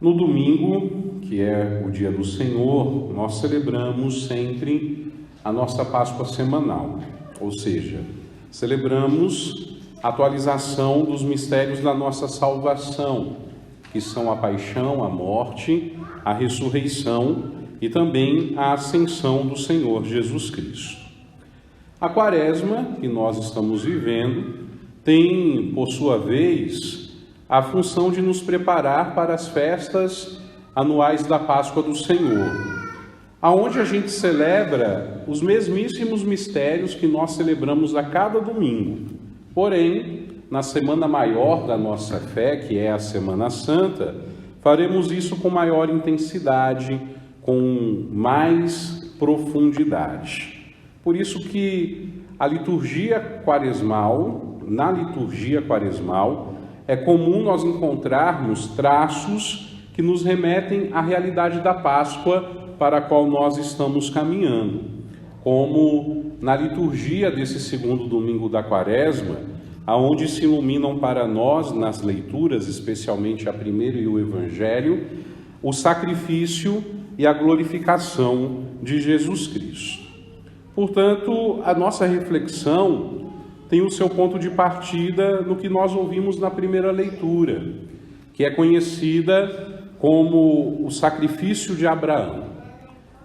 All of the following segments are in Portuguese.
No domingo, que é o dia do Senhor, nós celebramos sempre a nossa Páscoa semanal, ou seja, celebramos a atualização dos mistérios da nossa salvação, que são a paixão, a morte, a ressurreição e também a ascensão do Senhor Jesus Cristo. A Quaresma, que nós estamos vivendo, tem, por sua vez, a função de nos preparar para as festas anuais da Páscoa do Senhor, aonde a gente celebra os mesmíssimos mistérios que nós celebramos a cada domingo. Porém, na semana maior da nossa fé, que é a Semana Santa, faremos isso com maior intensidade, com mais profundidade. Por isso que na liturgia quaresmal, é comum nós encontrarmos traços que nos remetem à realidade da Páscoa para a qual nós estamos caminhando, como na liturgia desse segundo domingo da Quaresma, aonde se iluminam para nós, nas leituras, especialmente a primeira e o Evangelho, o sacrifício e a glorificação de Jesus Cristo. Portanto, a nossa reflexão tem o seu ponto de partida no que nós ouvimos na primeira leitura, que é conhecida como o sacrifício de Abraão.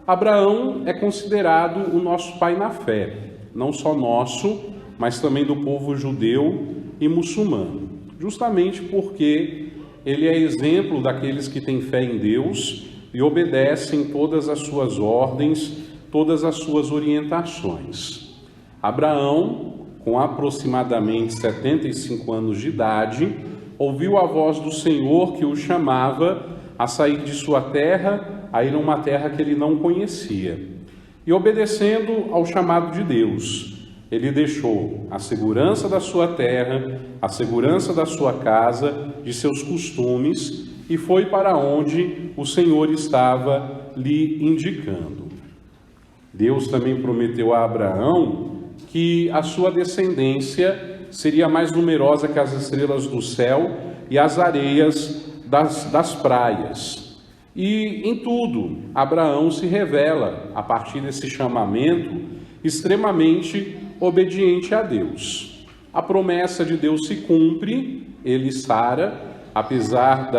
Abraão é considerado o nosso pai na fé, não só nosso, mas também do povo judeu e muçulmano, justamente porque ele é exemplo daqueles que têm fé em Deus e obedecem todas as suas ordens, todas as suas orientações. Abraão, com aproximadamente 75 anos de idade, ouviu a voz do Senhor que o chamava a sair de sua terra, a ir a uma terra que ele não conhecia. E obedecendo ao chamado de Deus, ele deixou a segurança da sua terra, a segurança da sua casa, de seus costumes, e foi para onde o Senhor estava lhe indicando. Deus também prometeu a Abraão que a sua descendência seria mais numerosa que as estrelas do céu e as areias das praias. E em tudo, Abraão se revela, a partir desse chamamento, extremamente obediente a Deus. A promessa de Deus se cumpre, ele e Sara, apesar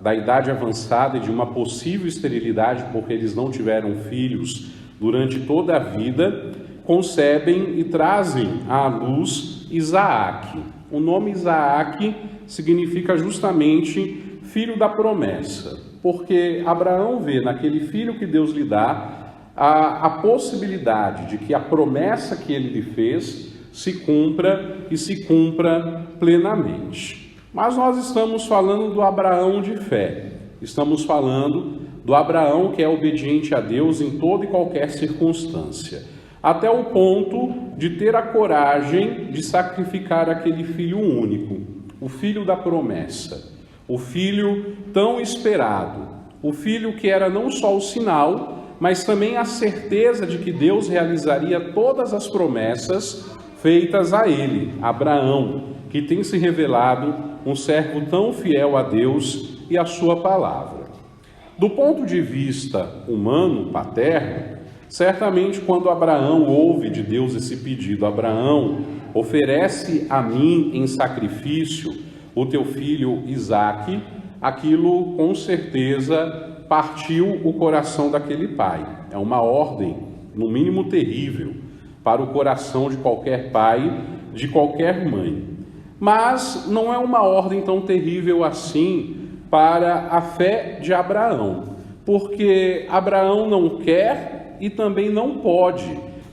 da idade avançada e de uma possível esterilidade, porque eles não tiveram filhos durante toda a vida, concebem e trazem à luz Isaac. O nome Isaac significa justamente filho da promessa, porque Abraão vê naquele filho que Deus lhe dá a possibilidade de que a promessa que ele lhe fez se cumpra e se cumpra plenamente. Mas nós estamos falando do Abraão de fé, estamos falando do Abraão que é obediente a Deus em toda e qualquer circunstância, até o ponto de ter a coragem de sacrificar aquele filho único, o filho da promessa, o filho tão esperado, o filho que era não só o sinal, mas também a certeza de que Deus realizaria todas as promessas feitas a ele, Abraão, que tem se revelado um servo tão fiel a Deus e à sua palavra. Do ponto de vista humano, paterno, certamente quando Abraão ouve de Deus esse pedido, Abraão, oferece a mim em sacrifício o teu filho Isaque, aquilo com certeza partiu o coração daquele pai. É uma ordem, no mínimo terrível, para o coração de qualquer pai, de qualquer mãe. Mas não é uma ordem tão terrível assim para a fé de Abraão, porque Abraão não quer e também não pode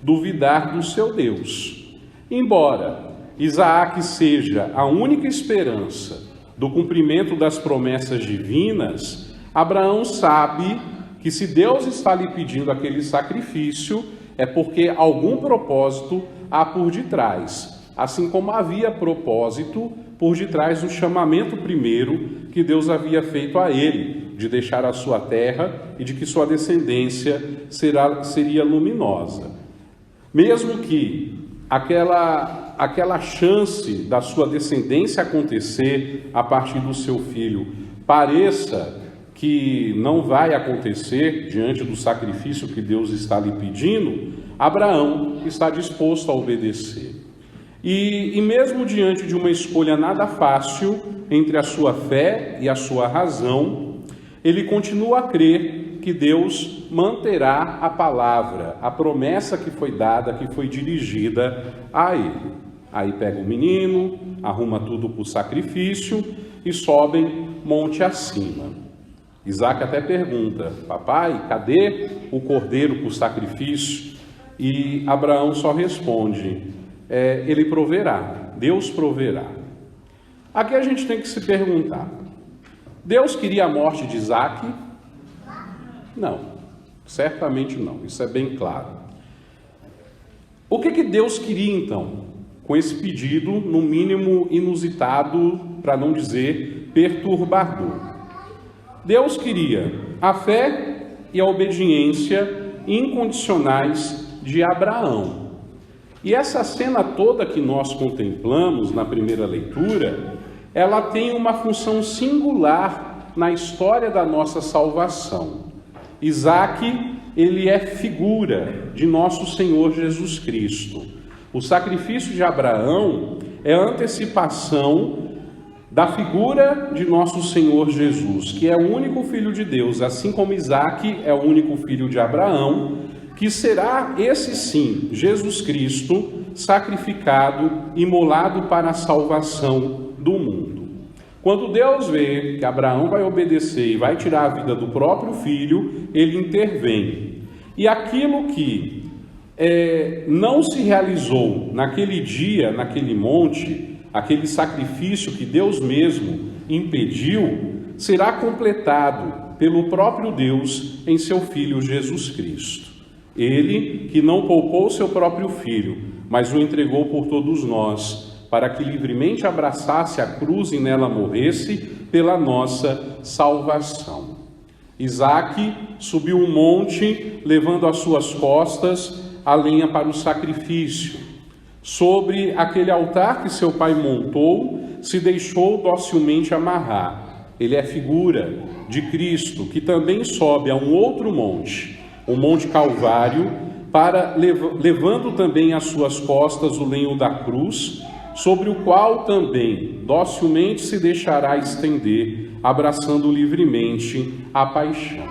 duvidar do seu Deus. Embora Isaac seja a única esperança do cumprimento das promessas divinas, Abraão sabe que se Deus está lhe pedindo aquele sacrifício, é porque algum propósito há por detrás, assim como havia propósito por detrás do chamamento primeiro que Deus havia feito a ele, de deixar a sua terra e de que sua descendência seria luminosa. Mesmo que aquela chance da sua descendência acontecer a partir do seu filho pareça que não vai acontecer diante do sacrifício que Deus está lhe pedindo, Abraão está disposto a obedecer. E mesmo diante de uma escolha nada fácil entre a sua fé e a sua razão, ele continua a crer que Deus manterá a palavra, a promessa que foi dada, que foi dirigida a ele. Aí pega o menino, arruma tudo para o sacrifício e sobem monte acima. Isaac até pergunta: papai, cadê o cordeiro para o sacrifício? E Abraão só responde: ele proverá, Deus proverá. Aqui a gente tem que se perguntar: Deus queria a morte de Isaac? Não, certamente não, isso é bem claro. O que Deus queria então, com esse pedido, no mínimo inusitado, para não dizer perturbador? Deus queria a fé e a obediência incondicionais de Abraão. E essa cena toda que nós contemplamos na primeira leitura, ela tem uma função singular na história da nossa salvação. Isaac, ele é figura de nosso Senhor Jesus Cristo. O sacrifício de Abraão é a antecipação da figura de nosso Senhor Jesus, que é o único filho de Deus, assim como Isaac é o único filho de Abraão, que será esse sim, Jesus Cristo, sacrificado, imolado para a salvação do mundo. Quando Deus vê que Abraão vai obedecer e vai tirar a vida do próprio filho, ele intervém. E aquilo que não se realizou naquele dia, naquele monte, aquele sacrifício que Deus mesmo impediu, será completado pelo próprio Deus em seu Filho Jesus Cristo. Ele que não poupou seu próprio Filho, mas o entregou por todos nós, para que livremente abraçasse a cruz e nela morresse pela nossa salvação. Isaac subiu um monte, levando às suas costas a lenha para o sacrifício. Sobre aquele altar que seu pai montou, se deixou docilmente amarrar. Ele é figura de Cristo, que também sobe a um outro monte, o Monte Calvário, levando também às suas costas o lenho da cruz, sobre o qual também docilmente se deixará estender, abraçando livremente a paixão.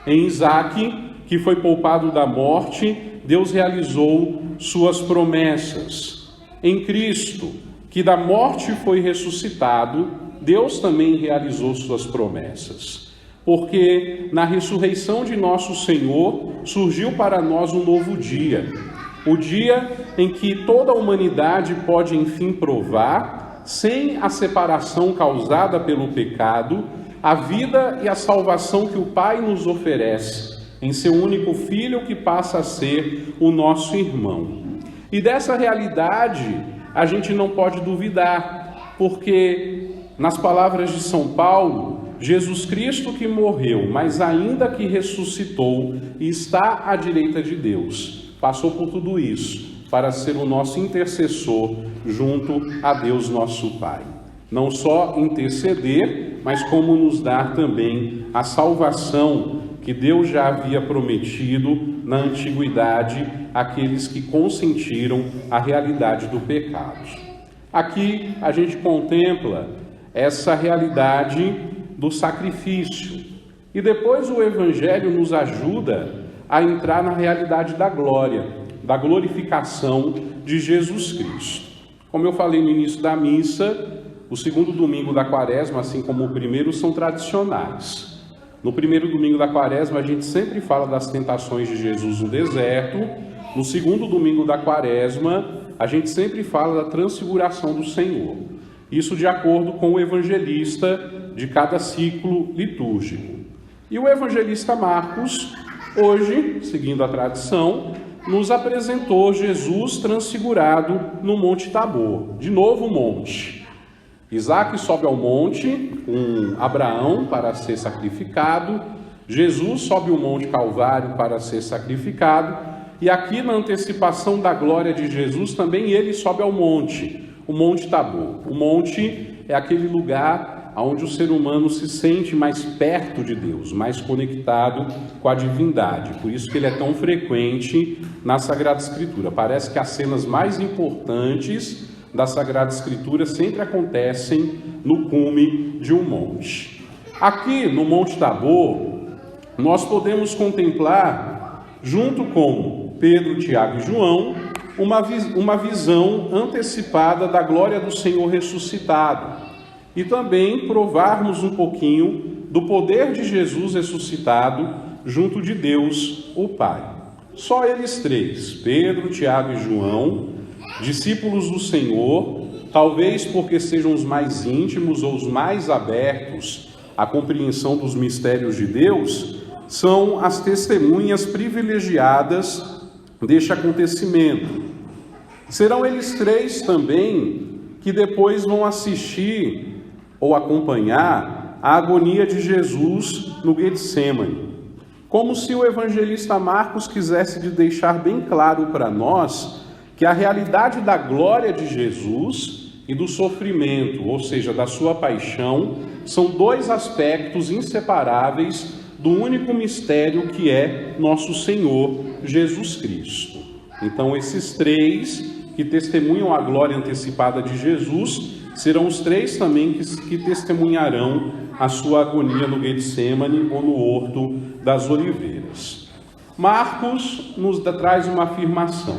Em Isaac, que foi poupado da morte, Deus realizou suas promessas. Em Cristo, que da morte foi ressuscitado, Deus também realizou suas promessas. Porque na ressurreição de nosso Senhor, surgiu para nós um novo dia. O dia em que toda a humanidade pode enfim provar, sem a separação causada pelo pecado, a vida e a salvação que o Pai nos oferece, em seu único Filho que passa a ser o nosso irmão. E dessa realidade a gente não pode duvidar, porque nas palavras de São Paulo, Jesus Cristo que morreu, mas ainda que ressuscitou e está à direita de Deus, passou por tudo isso para ser o nosso intercessor junto a Deus nosso Pai. Não só interceder, mas como nos dar também a salvação que Deus já havia prometido na antiguidade àqueles que consentiram a realidade do pecado. Aqui a gente contempla essa realidade do sacrifício. E depois o Evangelho nos ajuda a entrar na realidade da glória, da glorificação de Jesus Cristo. Como eu falei no início da missa, o segundo domingo da Quaresma, assim como o primeiro, são tradicionais. No primeiro domingo da Quaresma, a gente sempre fala das tentações de Jesus no deserto. No segundo domingo da Quaresma, a gente sempre fala da transfiguração do Senhor. Isso de acordo com o evangelista de cada ciclo litúrgico. E o evangelista Marcos, hoje, seguindo a tradição, nos apresentou Jesus transfigurado no Monte Tabor. De novo o monte. Isaac sobe ao monte com Abraão para ser sacrificado. Jesus sobe o Monte Calvário para ser sacrificado. E aqui na antecipação da glória de Jesus, também ele sobe ao monte, o Monte Tabor. O monte é aquele lugar onde o ser humano se sente mais perto de Deus, mais conectado com a divindade. Por isso que ele é tão frequente na Sagrada Escritura. Parece que as cenas mais importantes da Sagrada Escritura sempre acontecem no cume de um monte. Aqui no Monte Tabor, nós podemos contemplar, junto com Pedro, Tiago e João, uma visão antecipada da glória do Senhor ressuscitado. E também provarmos um pouquinho do poder de Jesus ressuscitado junto de Deus, o Pai. Só eles três, Pedro, Tiago e João, discípulos do Senhor, talvez porque sejam os mais íntimos ou os mais abertos à compreensão dos mistérios de Deus, são as testemunhas privilegiadas deste acontecimento. Serão eles três também que depois vão assistir ou acompanhar a agonia de Jesus no Getsêmani. Como se o evangelista Marcos quisesse deixar bem claro para nós que a realidade da glória de Jesus e do sofrimento, ou seja, da sua paixão, são dois aspectos inseparáveis do único mistério que é nosso Senhor Jesus Cristo. Então, esses três que testemunham a glória antecipada de Jesus serão os três também que testemunharão a sua agonia no Getsêmani ou no Horto das Oliveiras. Marcos nos traz uma afirmação.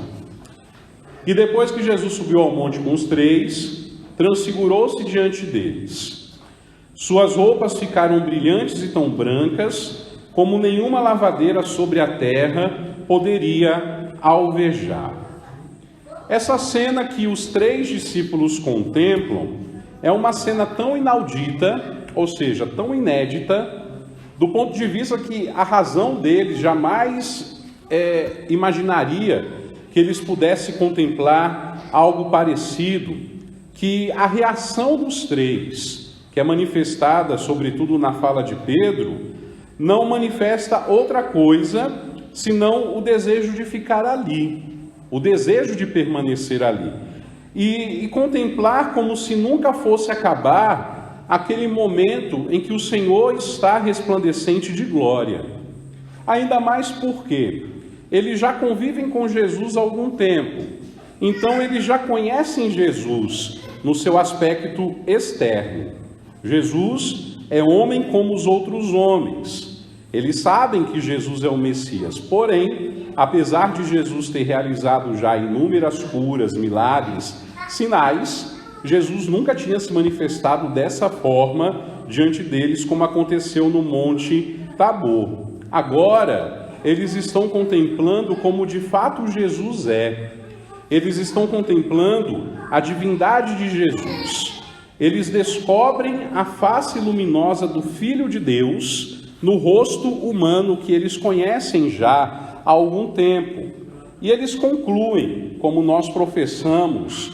E depois que Jesus subiu ao monte com os três, transfigurou-se diante deles. Suas roupas ficaram brilhantes e tão brancas, como nenhuma lavadeira sobre a terra poderia alvejar. Essa cena que os três discípulos contemplam é uma cena tão inaudita, ou seja, tão inédita, do ponto de vista que a razão deles jamais imaginaria que eles pudessem contemplar algo parecido, que a reação dos três, que é manifestada sobretudo na fala de Pedro, não manifesta outra coisa senão o desejo de ficar ali, o desejo de permanecer ali e contemplar como se nunca fosse acabar aquele momento em que o Senhor está resplandecente de glória. Ainda mais porque eles já convivem com Jesus há algum tempo, então eles já conhecem Jesus no seu aspecto externo. Jesus é homem como os outros homens. Eles sabem que Jesus é o Messias, porém, apesar de Jesus ter realizado já inúmeras curas, milagres, sinais, Jesus nunca tinha se manifestado dessa forma diante deles, como aconteceu no Monte Tabor. Agora, eles estão contemplando como de fato Jesus é. Eles estão contemplando a divindade de Jesus. Eles descobrem a face luminosa do Filho de Deus no rosto humano que eles conhecem já há algum tempo. E eles concluem, como nós professamos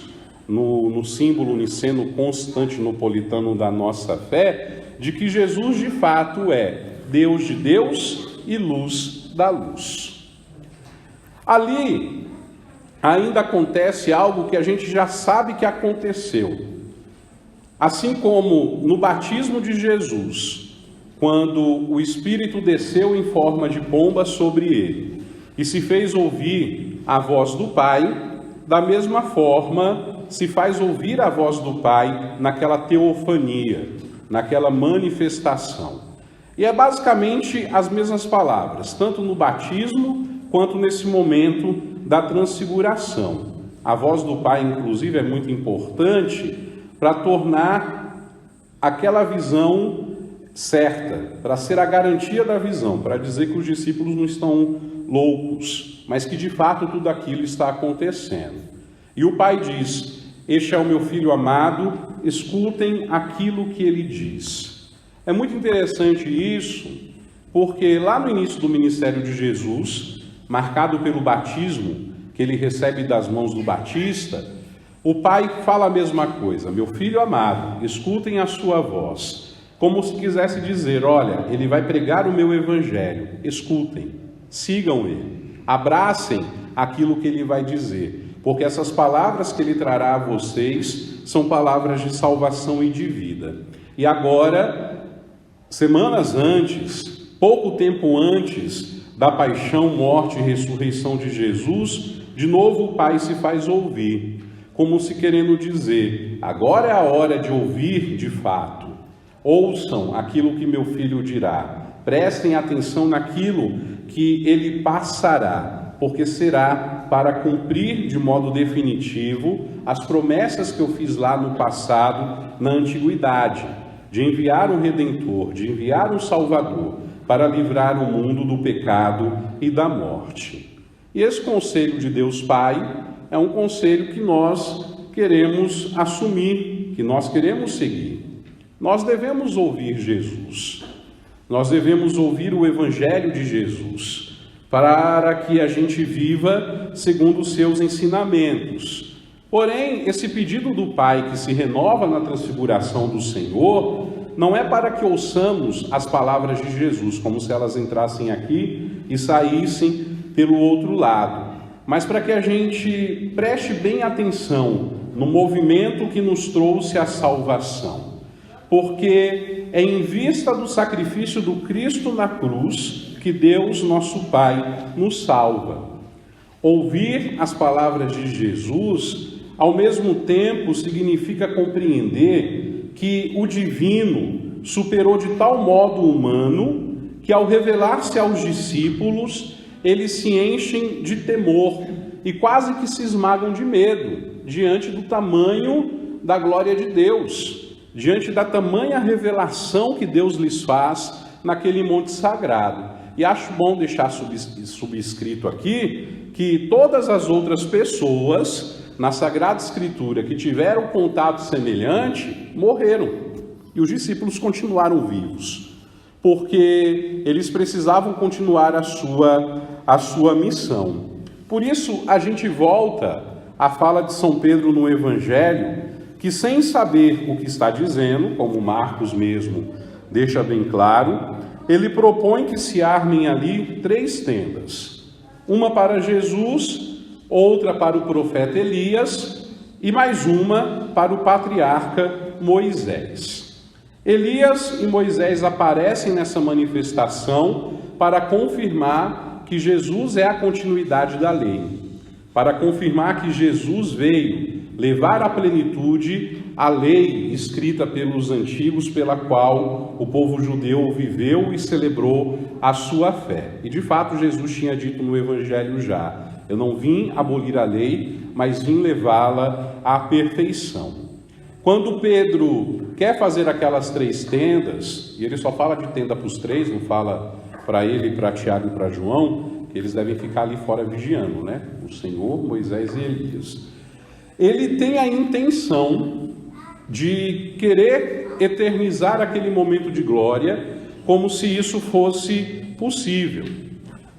no símbolo niceno-constantinopolitano da nossa fé, de que Jesus de fato é Deus de Deus e luz da luz. Ali ainda acontece algo que a gente já sabe que aconteceu. Assim como no batismo de Jesus, quando o Espírito desceu em forma de pomba sobre ele e se fez ouvir a voz do Pai, da mesma forma se faz ouvir a voz do Pai naquela teofania, naquela manifestação. E é basicamente as mesmas palavras, tanto no batismo quanto nesse momento da transfiguração. A voz do Pai, inclusive, é muito importante para tornar aquela visão certa, para ser a garantia da visão, para dizer que os discípulos não estão loucos, mas que de fato tudo aquilo está acontecendo. E o Pai diz: este é o meu Filho amado, escutem aquilo que ele diz. É muito interessante isso, porque lá no início do ministério de Jesus, marcado pelo batismo que ele recebe das mãos do Batista, o Pai fala a mesma coisa: meu Filho amado, escutem a sua voz. Como se quisesse dizer: olha, ele vai pregar o meu evangelho, escutem, sigam ele, abracem aquilo que ele vai dizer, porque essas palavras que ele trará a vocês são palavras de salvação e de vida. E agora, semanas antes, pouco tempo antes da paixão, morte e ressurreição de Jesus, de novo o Pai se faz ouvir, como se querendo dizer: agora é a hora de ouvir de fato. Ouçam aquilo que meu filho dirá, prestem atenção naquilo que ele passará, porque será para cumprir de modo definitivo as promessas que eu fiz lá no passado, na antiguidade, de enviar um Redentor, de enviar um Salvador, para livrar o mundo do pecado e da morte. E esse conselho de Deus Pai é um conselho que nós queremos assumir, que nós queremos seguir. Nós devemos ouvir Jesus, nós devemos ouvir o Evangelho de Jesus, para que a gente viva segundo os seus ensinamentos. Porém, esse pedido do Pai que se renova na transfiguração do Senhor, não é para que ouçamos as palavras de Jesus, como se elas entrassem aqui e saíssem pelo outro lado, mas para que a gente preste bem atenção no movimento que nos trouxe a salvação. Porque é em vista do sacrifício do Cristo na cruz que Deus, nosso Pai, nos salva. Ouvir as palavras de Jesus, ao mesmo tempo, significa compreender que o divino superou de tal modo o humano que, ao revelar-se aos discípulos, eles se enchem de temor e quase que se esmagam de medo diante do tamanho da glória de Deus, diante da tamanha revelação que Deus lhes faz naquele monte sagrado. E acho bom deixar subscrito aqui que todas as outras pessoas na Sagrada Escritura que tiveram contato semelhante morreram e os discípulos continuaram vivos, porque eles precisavam continuar a sua missão. Por isso, a gente volta à fala de São Pedro no Evangelho, que sem saber o que está dizendo, como Marcos mesmo deixa bem claro, ele propõe que se armem ali 3 tendas. Uma para Jesus, outra para o profeta Elias e mais uma para o patriarca Moisés. Elias e Moisés aparecem nessa manifestação para confirmar que Jesus é a continuidade da lei, para confirmar que Jesus veio levar à plenitude a lei escrita pelos antigos, pela qual o povo judeu viveu e celebrou a sua fé. E de fato Jesus tinha dito no Evangelho já: eu não vim abolir a lei, mas vim levá-la à perfeição. Quando Pedro quer fazer aquelas 3 tendas, e ele só fala de tenda para os 3, não fala para ele, para Tiago e para João, que eles devem ficar ali fora vigiando, né? O Senhor, Moisés e Elias. Ele tem a intenção de querer eternizar aquele momento de glória, como se isso fosse possível.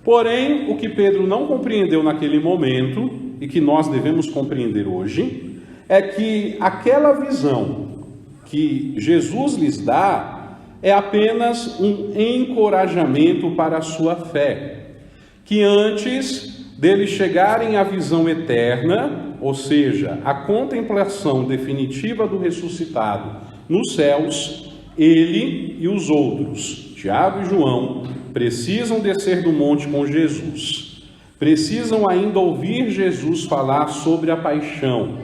Porém, o que Pedro não compreendeu naquele momento, e que nós devemos compreender hoje, é que aquela visão que Jesus lhes dá é apenas um encorajamento para a sua fé, que antes deles chegarem à visão eterna, ou seja, a contemplação definitiva do ressuscitado nos céus, ele e os outros, Tiago e João, precisam descer do monte com Jesus, precisam ainda ouvir Jesus falar sobre a paixão,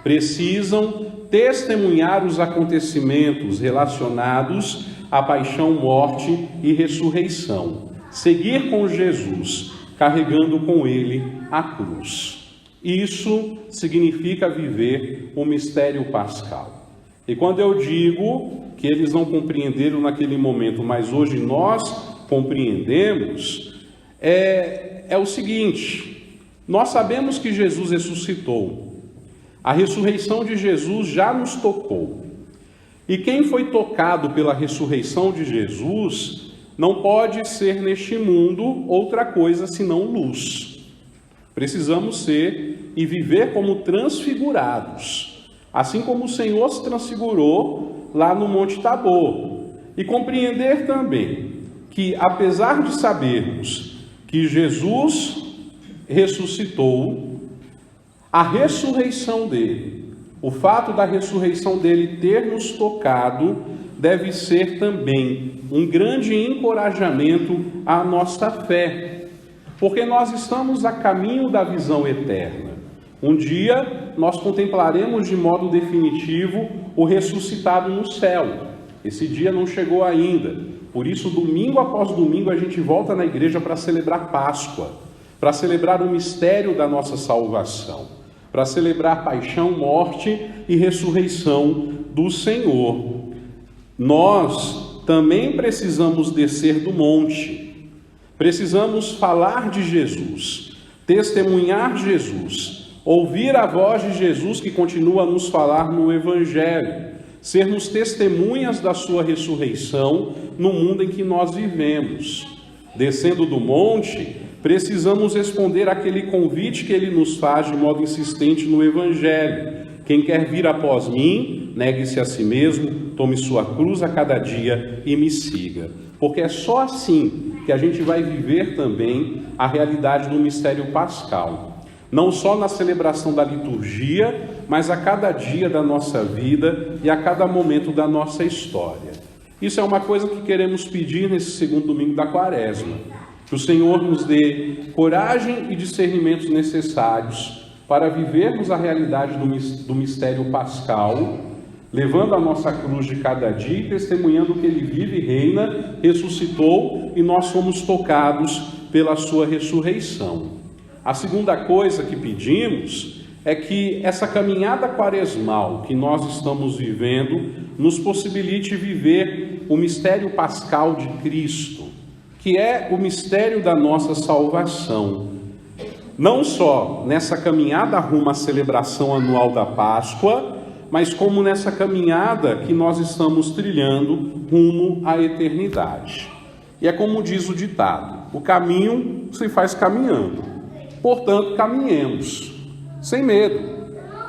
precisam testemunhar os acontecimentos relacionados à paixão, morte e ressurreição, seguir com Jesus, carregando com ele a cruz. Isso significa viver o mistério pascal. E quando eu digo que eles não compreenderam naquele momento, mas hoje nós compreendemos, é o seguinte: nós sabemos que Jesus ressuscitou. A ressurreição de Jesus já nos tocou. E quem foi tocado pela ressurreição de Jesus não pode ser neste mundo outra coisa senão luz. Precisamos ser e viver como transfigurados, assim como o Senhor se transfigurou lá no Monte Tabor. E compreender também que, apesar de sabermos que Jesus ressuscitou, a ressurreição dele, o fato da ressurreição dele ter nos tocado, deve ser também um grande encorajamento à nossa fé, porque nós estamos a caminho da visão eterna. Um dia nós contemplaremos de modo definitivo o ressuscitado no céu. Esse dia não chegou ainda, por isso domingo após domingo a gente volta na igreja para celebrar Páscoa, para celebrar o mistério da nossa salvação, para celebrar paixão, morte e ressurreição do Senhor. Nós também precisamos descer do monte, precisamos falar de Jesus, testemunhar Jesus, ouvir a voz de Jesus que continua a nos falar no Evangelho, sermos testemunhas da sua ressurreição no mundo em que nós vivemos. Descendo do monte, precisamos responder àquele convite que ele nos faz de modo insistente no Evangelho. Quem quer vir após mim, negue-se a si mesmo, tome sua cruz a cada dia e me siga. Porque é só assim que a gente vai viver também a realidade do mistério pascal. Não só na celebração da liturgia, mas a cada dia da nossa vida e a cada momento da nossa história. Isso é uma coisa que queremos pedir nesse segundo domingo da Quaresma. Que o Senhor nos dê coragem e discernimentos necessários para vivermos a realidade do mistério pascal, levando a nossa cruz de cada dia e testemunhando que Ele vive e reina, ressuscitou e nós fomos tocados pela sua ressurreição. A segunda coisa que pedimos é que essa caminhada quaresmal que nós estamos vivendo nos possibilite viver o mistério pascal de Cristo, que é o mistério da nossa salvação. Não só nessa caminhada rumo à celebração anual da Páscoa, mas como nessa caminhada que nós estamos trilhando rumo à eternidade. E é como diz o ditado: o caminho se faz caminhando. Portanto, caminhemos, sem medo,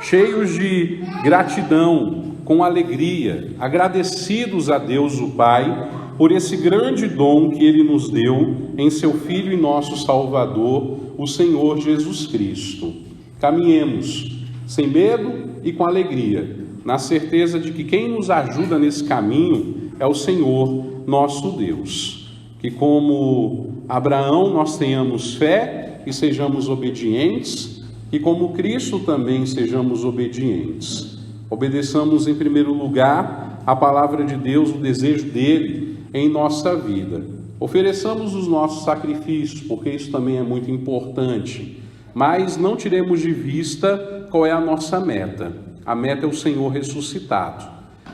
cheios de gratidão, com alegria, agradecidos a Deus o Pai, por esse grande dom que Ele nos deu em seu Filho e nosso Salvador, o Senhor Jesus Cristo. Caminhemos, sem medo e com alegria, na certeza de que quem nos ajuda nesse caminho é o Senhor, nosso Deus. Que como Abraão nós tenhamos fé e sejamos obedientes, e como Cristo também sejamos obedientes. Obedeçamos em primeiro lugar a palavra de Deus, o desejo dele em nossa vida. Ofereçamos os nossos sacrifícios, porque isso também é muito importante, mas não tiremos de vista qual é a nossa meta. A meta é o Senhor ressuscitado.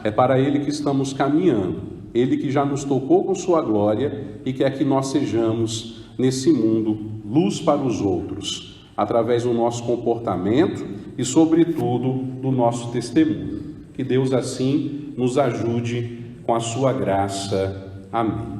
É para Ele que estamos caminhando. Ele que já nos tocou com sua glória e quer que nós sejamos, nesse mundo, luz para os outros, através do nosso comportamento e, sobretudo, do nosso testemunho. Que Deus, assim, nos ajude com a sua graça. Amém.